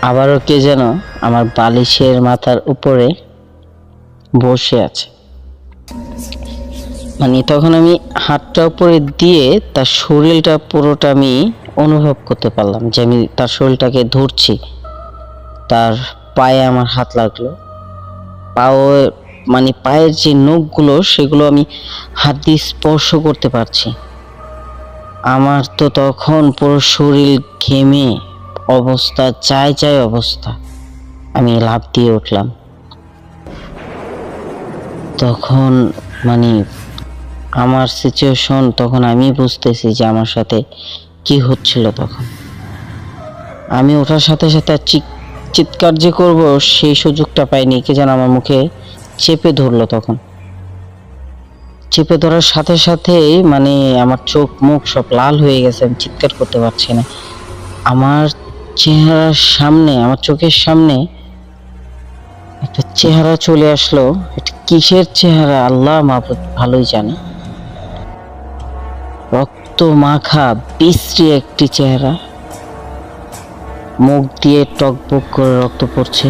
আবারও কে যেন আমার বালিশের মাথার উপরে বসে আছে। মানে তখন আমি হাতটা উপরে দিয়ে তার শরীরটা পুরোটা আমি অনুভব করতে পারলাম যে আমি তার শরীরটাকে ধরছি। তার পায়ে আমার হাত লাগলো, পাও মানে পায়ের যে নখগুলো সেগুলো আমি হাত দিয়ে স্পর্শ করতে পারছি। আমার তো তখন পুরো শরীর ঘেমে অবস্থা চাই অবস্থা। আমি লাফ দিয়ে উঠলাম। তখন মানে আমার সিচুয়েশন তখন আমি বুঝতেছি যে আমার সাথে কি হচ্ছিল। তখন আমি ওঠার সাথে সাথে চিৎকার যে করব সেই সুযোগটা পাইনি। কে যেন আমার মুখে চেপে ধরলো। তখন চেপে ধরার সাথে সাথেই মানে আমার চোখ মুখ সব লাল হয়ে গেছে, আমি চিৎকার করতে পারছি না। আমার চেহারার সামনে, আমার চোখের সামনে একটা চেহারা চলে আসলো। এটা কিসের চেহারা আল্লাহ মাহবুব ভালোই জানে। রক্ত মাখা বিশ্রী একটি চেহারা, মুখ দিয়ে টকবক করে রক্ত পড়ছে।